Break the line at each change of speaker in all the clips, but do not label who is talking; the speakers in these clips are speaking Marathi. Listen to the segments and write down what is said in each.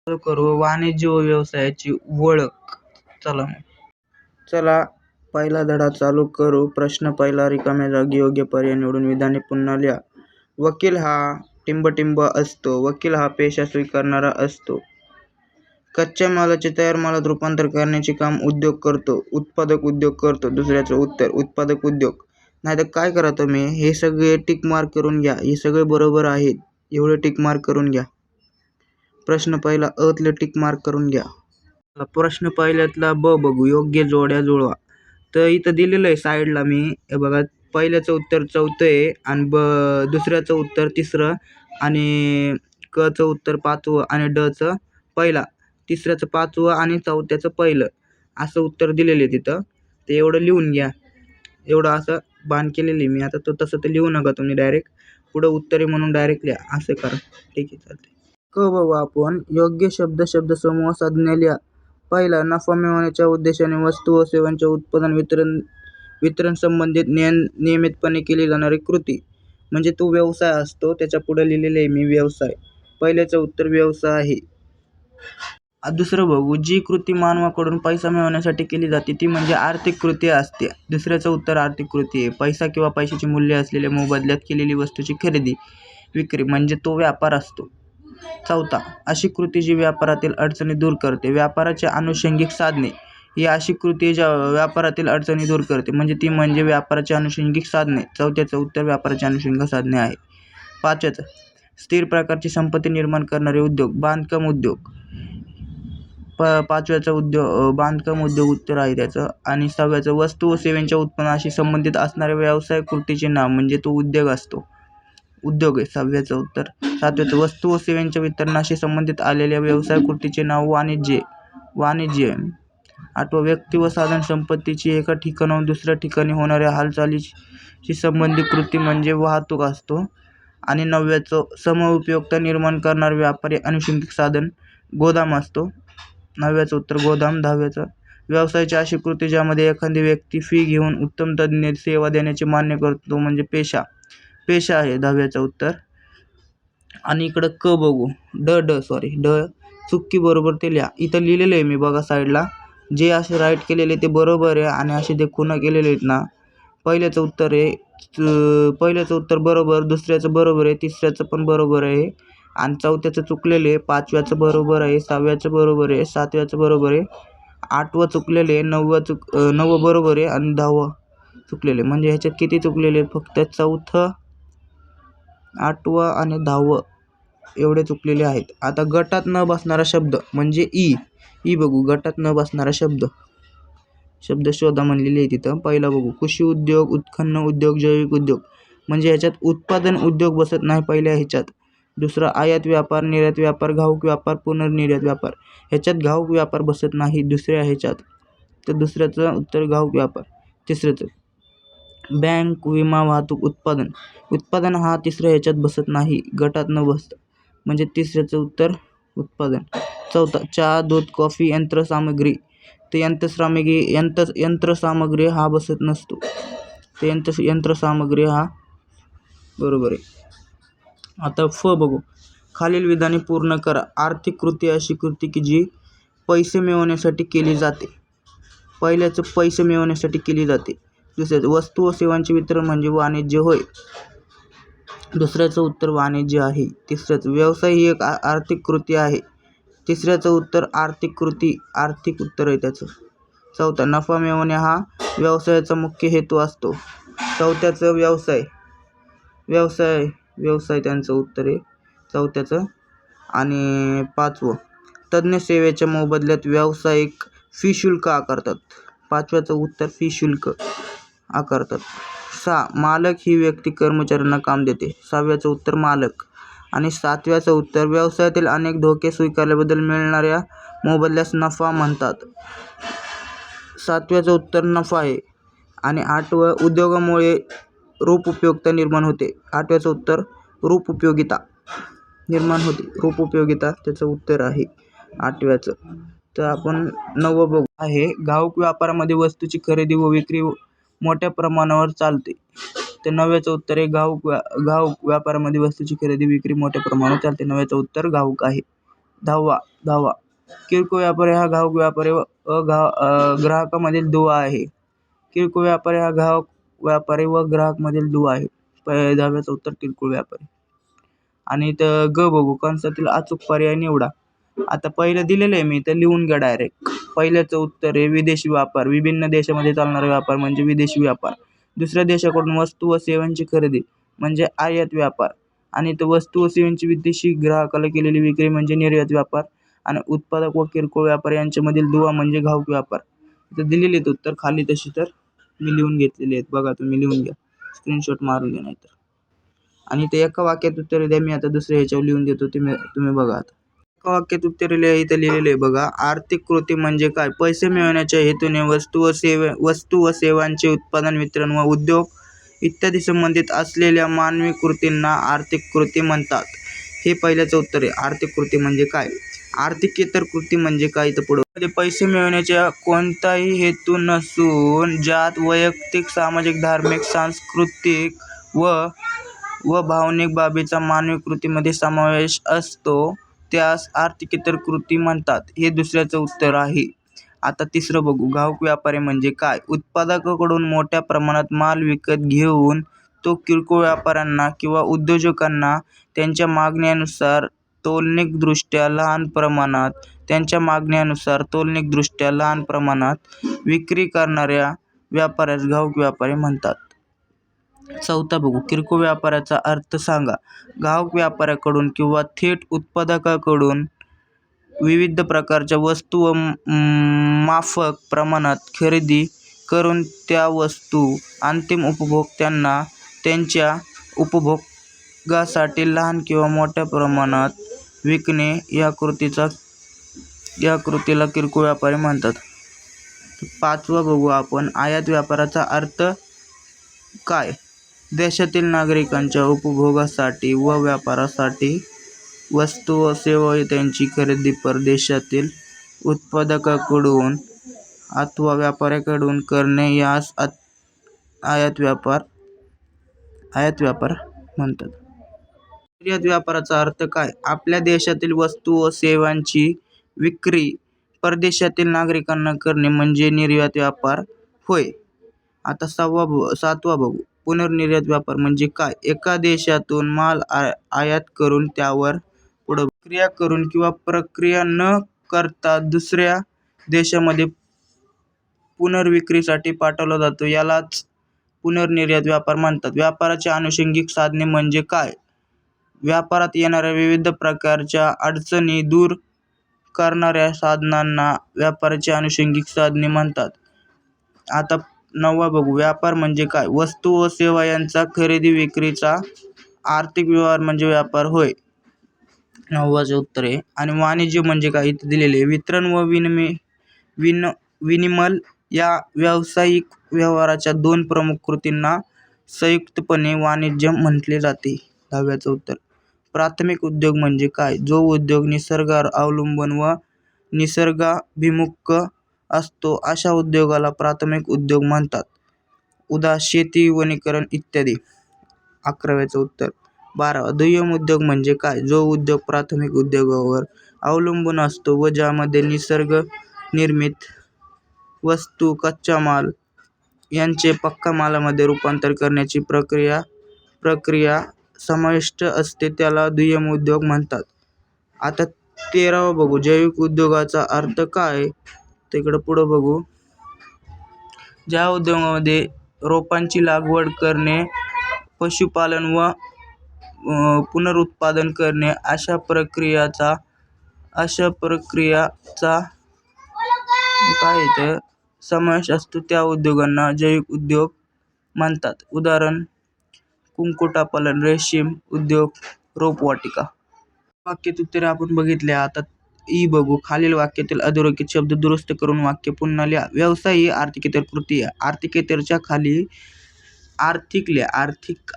चालू करू वाणिज्य व व्यवसायाची ओळख. चला पहिला धडा चालू करू. प्रश्न पहिला. रिकाम्या जागी योग्य पर्याय निवडून विधाने पुन्हा लिहा. वकील हा टिंबटिंब असतो. वकील हा पेशा स्वीकारणारा असतो. कच्च्या मालाचे तयार मालात रूपांतर करण्याचे काम उद्योग करतो. उत्पादक उद्योग करतो. दुसऱ्याचं उत्तर उत्पादक उद्योग. नाहीतर काय करा तुम्ही, हे सगळे टिक मार्क करून घ्या. हे सगळे बरोबर आहेत, एवढे टिक मार्क करून घ्या. प्रश्न पहिला अतले टिक मार्क करून घ्या. प्रश्न पहिल्यातला ब बघू. योग्य जोड्या जुळवा. तर इथं दिलेलं आहे साईडला मी, हे बघा, पहिल्याचं उत्तर 4थं आहे आणि दुसऱ्याचं उत्तर 3रं आणि क चं उत्तर 5वं आणि ड चं पहिला, तिसऱ्याचं 5वं आणि 4थ्याचं पहिलं असं उत्तर दिलेलं आहे तिथं. ते एवढं लिहून घ्या. एवढं असं बाण केलेली मी. आता तो तसं तर लिहू नका तुम्ही, डायरेक्ट पुढं उत्तरे म्हणून डायरेक्ट लिहा. असं करा. ठीक आहे, चालते. क बघू आपण. योग्य शब्दसमूह संज्ञा लिहा. पहिला. नफा मिळवण्याच्या उद्देशाने वस्तू व सेवांच्या उत्पादन वितरण संबंधित नियमितपणे केली जाणारी कृती म्हणजे तो व्यवसाय असतो. त्याच्या पुढे लिहिलेले आहे मी व्यवसाय. पहिल्याचं उत्तर व्यवसाय आहे. दुसरं बघू. जी कृती मानवाकडून पैसा मिळवण्यासाठी केली जाते ती म्हणजे आर्थिक कृती असते. दुसऱ्याचं उत्तर आर्थिक कृती आहे. पैसा किंवा पैशाचे मूल्य असलेल्या मोबदल्यात केलेली वस्तूची खरेदी विक्री म्हणजे तो व्यापार असतो. चौथा. अशी कृती जी व्यापारातील अडचणी दूर करते. व्यापाराची अनुषंगिक साधने ही अशी कृती ज्या व्यापारातील अडचणी दूर करते म्हणजे ती म्हणजे व्यापाराची अनुषंगिक साधने. चौथ्याचं उत्तर व्यापाराची अनुषंगिक साधने आहे. पाचव्याचं. स्थिर प्रकारची संपत्ती निर्माण करणारे उद्योग. बांधकाम उद्योग. पाचव्याचं बांधकाम उद्योग उत्तर आहे त्याचं. आणि सहाव्याचं. वस्तू व सेवांच्या उत्पन्नाशी संबंधित असणाऱ्या व्यवसाय कृतीचे नाव म्हणजे तो उद्योग असतो. उद्योग आहे सहाव्याचं उत्तर. सातव्याचं. वस्तू व सेवांच्या वितरणाशी संबंधित आलेल्या व्यवसाय कृतीचे नाव वाणिज्य. आठवं. व्यक्ती व साधन संपत्तीची एका ठिकाणाहून दुसऱ्या ठिकाणी होणाऱ्या हालचालीशी संबंधित कृती म्हणजे वाहतूक असतो. आणि नवव्याचं. समउपयोगिता निर्माण करणारे व्यापारी अनुषंगिक साधन गोदाम असतो. नवव्याचं उत्तर गोदाम. दहाव्याचं. व्यवसायाची अशी कृती ज्यामध्ये एखादी व्यक्ती फी घेऊन उत्तम तज्ञ सेवा देण्याचे मान्य करतो म्हणजे पेशा आहे. दहाव्याचं उत्तर. आणि इकडं क बघू. ड चुकी बरोबर ते लिहा. इथं लिहिलेलं आहे मी, बघा साईडला. जे असे राईट केलेले ते बरोबर आहे आणि असे जे खुणा केलेले आहेत ना, पहिल्याचं उत्तर आहे. पहिल्याचं उत्तर बरोबर, दुसऱ्याचं बरोबर आहे, तिसऱ्याचं पण बरोबर आहे आणि चौथ्याचं चुकलेलं आहे. पाचव्याचं बरोबर आहे, सहाव्याचं बरोबर आहे, सातव्याचं बरोबर आहे, आठवं चुकलेलं आहे, नववं बरोबर आहे आणि 10वं चुकलेलं आहे. म्हणजे ह्याच्यात किती चुकलेले आहेत? फक्त 4थं, 8वं आणि 10वं एवढे चुकलेले आहेत. आता गटात न बसणारा शब्द म्हणजे ई बघू. गटात न बसणारा शब्द शोधा म्हणलेले आहे तिथं. पहिला बघू. कृषी उद्योग, उत्खनन उद्योग, जैविक उद्योग म्हणजे ह्याच्यात उत्पादन उद्योग बसत नाही पहिल्या ह्याच्यात. दुसरा. आयात व्यापार, निर्यात व्यापार, घाऊक व्यापार, पुनर्निर्यात व्यापार ह्याच्यात घाऊक व्यापार बसत नाही दुसऱ्या ह्याच्यात. तर दुसऱ्याचं उत्तर घाऊक व्यापार. तिसऱ्याचं. बँक, विमा, वाहतूक, उत्पादन हा तिसऱ्या ह्याच्यात बसत नाही, गटात न बसतं म्हणजे तिसऱ्याचं उत्तर उत्पादन. चौथा. चहा, दूध, कॉफी, यंत्रसामग्री. तर यंत्रसामग्री हा बसत नसतो. ते यंत्रसामग्री हा बरोबर आहे. आता फ बघू. खालील विधाने पूर्ण करा. आर्थिक कृती अशी कृती की जी पैसे मिळवण्यासाठी केली जाते. पहिल्याचं पैसे मिळवण्यासाठी केली जाते. दुसऱ्याचं. वस्तू व सेवांचे वितरण म्हणजे वाणिज्य होय. दुसऱ्याचं उत्तर वाणिज्य आहे. तिसऱ्याचं. व्यवसाय ही एक आर्थिक कृती आहे. तिसऱ्याचं उत्तर आर्थिक कृती, आर्थिक उत्तर आहे त्याचं. चौथा. नफा मिळवणे हा व्यवसायाचा मुख्य हेतू असतो. चौथ्याचं व्यवसाय त्यांचं उत्तर आहे चौथ्याचं. आणि पाचवं. तज्ञ सेवेच्या मोबदल्यात व्यावसायिक फी शुल्क आकारतात. पाचव्याचं उत्तर फी शुल्क आकारतात. 6. मालक ही व्यक्ती कर्मचाऱ्यांना काम देते. सहाव्याचं उत्तर मालक. आणि सातव्याचं उत्तर. व्यवसायातील अनेक धोके स्वीकारल्याबद्दल मिळणाऱ्या मोबदल्यास नफा म्हणतात. सातव्याचं उत्तर नफा आहे. आणि आठवं. उद्योगामुळे रूपउपयोगिता निर्माण होते. आठव्याचं उत्तर रूपउपयोगिता निर्माण होते. रूपउपयोगिता त्याचं उत्तर आहे आठव्याचं. तर आपण 9वं बघू आहे. घाऊक व्यापारामध्ये वस्तूची खरेदी व विक्री मोठ्या प्रमाणावर चालते. तर 9व्याचं उत्तर आहे घाऊक व्यापारामध्ये वस्तूची खरेदी विक्री मोठ्या प्रमाणावर चालते. 9व्याचं उत्तर घाऊक आहे. 10वा. 10वा किरकोळ व्यापारी हा घाऊक व्यापारी व ग्राहकामधील दुवा आहे. किरकोळ व्यापारी हा घाऊक व्यापारी व ग्राहकामधील दुवा आहे. 10व्याचं उत्तर किरकोळ व्यापारी. आणि इथं ग बघू कंसातील अचूक पर्याय निवडा. आता पहिलं दिलेलं आहे मी इथं लिहून घ्या डायरेक्ट. पहिल्याचं उत्तर आहे विदेशी व्यापार. विभिन्न देशामध्ये चालणारा व्यापार म्हणजे विदेशी व्यापार. दुसऱ्या देशाकडून वस्तू व सेवांची खरेदी म्हणजे आयात व्यापार. आणि इथं वस्तू व सेवांची विदेशी ग्राहकाला केलेली विक्री म्हणजे निर्यात व्यापार. आणि उत्पादक व किरकोळ व्यापार यांच्यामधील दुवा म्हणजे घाऊक व्यापार. इथं दिलेले आहेत उत्तर खाली तशी तर मी लिहून घेतलेले आहेत. बघा तुम्ही लिहून घ्या, स्क्रीनशॉट मारून घ्या नाहीतर. आणि ते एका वाक्यात उत्तर द्या. मी आता दुसऱ्या ह्याच्यावर लिहून देतो, तुम्ही बघा. आता एका वाक्यात उत्तर इथं लिहिलेलं आहे बघा. आर्थिक कृती म्हणजे काय? पैसे मिळवण्याच्या हेतूने वस्तू व सेवांचे उत्पादन, वितरण व उद्योग इत्यादी संबंधित असलेल्या मानवी कृतींना आर्थिक कृती म्हणतात. हे पहिल्याचं उत्तर आहे. आर्थिक कृती म्हणजे काय? आर्थिकेतर कृती म्हणजे काय? तर पुढे पैसे मिळवण्याच्या कोणताही हेतू नसून ज्यात वैयक्तिक, सामाजिक, धार्मिक, सांस्कृतिक व भावनिक बाबींचा मानवी कृतीमध्ये समावेश असतो त्यास आर्थिकेतर कृती म्हणतात. हे दुसऱ्याचं उत्तर आहे. आता तिसरं बघू. घाऊक व्यापारी म्हणजे काय? उत्पादकाकडून मोठ्या प्रमाणात माल विकत घेऊन तो किरकोळ व्यापाऱ्यांना किंवा उद्योजकांना त्यांच्या मागण्यानुसार तौलनिकदृष्ट्या लहान प्रमाणात विक्री करणाऱ्या व्यापाऱ्यास घाऊक व्यापारी म्हणतात. चौथा बघू. किरकोळ व्यापाराचा अर्थ सांगा. घाऊक व्यापाऱ्याकडून किंवा थेट उत्पादकाकडून विविध प्रकारच्या वस्तू व माफक प्रमाणात खरेदी करून त्या वस्तू अंतिम उपभोक्त्यांना त्यांच्या उपभोगासाठी लहान किंवा मोठ्या प्रमाणात विकणे या कृतीला किरकोळ व्यापारी म्हणतात. पाचवा बघू आपण. आयात व्यापाराचा अर्थ काय? देशातील नागरिकांच्या उपभोगासाठी व व्यापारासाठी वस्तू व सेवा त्यांची खरेदी परदेशातील उत्पादकाकडून अथवा व्यापाऱ्याकडून करणे यास आयात व्यापार म्हणतात. निर्यात व्यापाराचा अर्थ काय? आपल्या देशातील वस्तू व सेवांची विक्री परदेशातील नागरिकांना करणे म्हणजे निर्यात व्यापार होय. आता सातवा बघू. पुनर्निर्यात व्यापार म्हणजे काय? एका देशातून माल आयात करून त्यावर पुढे प्रक्रिया करून किंवा प्रक्रिया न करता दुसऱ्या देशामध्ये पुनर्विक्रीसाठी पाठवला जातो, यालाच पुनर्निर्यात व्यापार म्हणतात. व्यापाराची अनुषंगिक साधने म्हणजे काय? व्यापारात येणाऱ्या विविध प्रकारच्या अडचणी दूर करणाऱ्या साधनांना व्यापाराची अनुषंगिक साधने म्हणतात. आता 9वा बघू. व्यापार म्हणजे काय? वस्तू व सेवा यांचा खरेदी विक्रीचा आर्थिक व्यवहार म्हणजे व्यापार होय. 9वाचे उत्तर आहे. आणि वाणिज्य म्हणजे काय? इथे दिलेले वितरण व विनिमय या व्यावसायिक व्यवहाराच्या दोन प्रमुख कृतींना संयुक्तपणे वाणिज्य म्हटले जाते. 10व्याचं उत्तर. प्राथमिक उद्योग म्हणजे काय? जो उद्योग निसर्गावर अवलंबून व निसर्गाभिमुख असतो अशा उद्योगाला प्राथमिक उद्योग म्हणतात. उदा. शेती, वनीकरण इत्यादी. 11व्याचं उत्तर. 12वा. दुय्यम उद्योग म्हणजे काय? जो उद्योग प्राथमिक उद्योगावर अवलंबून असतो व ज्यामध्ये निसर्गनिर्मित वस्तू, कच्चा माल यांचे पक्का मालामध्ये रूपांतर करण्याची प्रक्रिया समाविष्ट असते त्याला दुय्यम उद्योग म्हणतात. आता 13वा बघू. जैविक उद्योगाचा अर्थ काय? तिकडं पुढं बघू. ज्या उद्योगामध्ये रोपांची लागवड करणे, पशुपालन व पुनरुत्पादन करणे अशा प्रक्रियाचा काय इथं समावेश असतो त्या उद्योगांना जैविक उद्योग म्हणतात. उदाहरण कुक्कुटपालन, रेशीम उद्योग, रोपवाटिका. वाक्यात उत्तरे आपण बघितले. आता ई बघू. खालील वाक्यातील अधोरेखित शब्द दुरुस्त करून वाक्य पुन्हा लिहा. व्यवसाय ही आर्थिकेतर कृती आहे. आर्थिकेतरच्या खाली आर्थिक लिहा.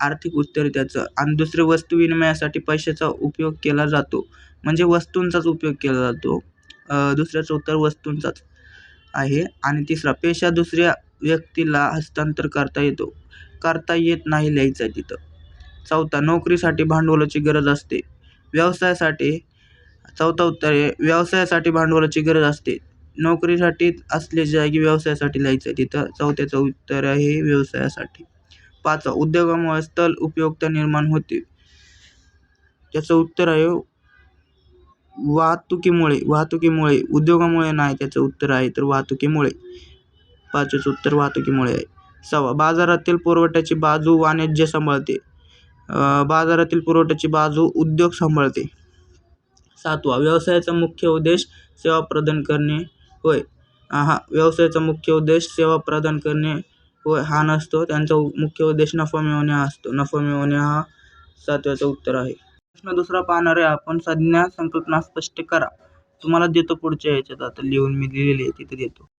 आर्थिक उत्तर त्याचं. आणि दुसरे वस्तू विनिमयासाठी पैशाचा उपयोग केला जातो म्हणजे वस्तूंचाच उपयोग केला जातो. दुसऱ्याचं उत्तर वस्तूंचाच आहे. आणि तिसरा पेशा दुसऱ्या व्यक्तीला हस्तांतर करता येत नाही लिहायचं आहे तिथं. चौथा नोकरीसाठी भांडवलाची गरज असते. व्यवसायासाठी चौथं उत्तर आहे व्यवसायासाठी भांडवलाची गरज असते. नोकरीसाठी असल्याची जागी व्यवसायासाठी लिहायचं तिथं. चौथ्याचं उत्तर आहे व्यवसायासाठी. 5 उद्योगामुळे स्थल उपयोगिता निर्माण होते. त्याचं उत्तर आहे वाहतुकीमुळे. उद्योगामुळे नाही त्याचं उत्तर आहे तर वाहतुकीमुळे. 5चं उत्तर वाहतुकीमुळे आहे. 6 बाजारातील पुरवठ्याची बाजू वाणिज्य सांभाळते. बाजारातील पुरवठ्याची बाजू उद्योग सांभाळते. 7 व्यवसायाचा मुख्य उद्देश सेवा प्रदान करणे होय. व्यवसायाचा मुख्य उद्देश सेवा प्रदान करणे होय हा नसतो. त्यांचा मुख्य उद्देश नफा मिळवणे हा असतो. नफा मिळवणे हा 7व्याचं उत्तर आहे. प्रश्न दुसरा पाहणार आहे आपण. संज्ञा संकल्पना स्पष्ट करा. तुम्हाला देतो पुढच्या ह्याच्यात, आता लिहून मी लिहिलेली आहे तिथे देतो.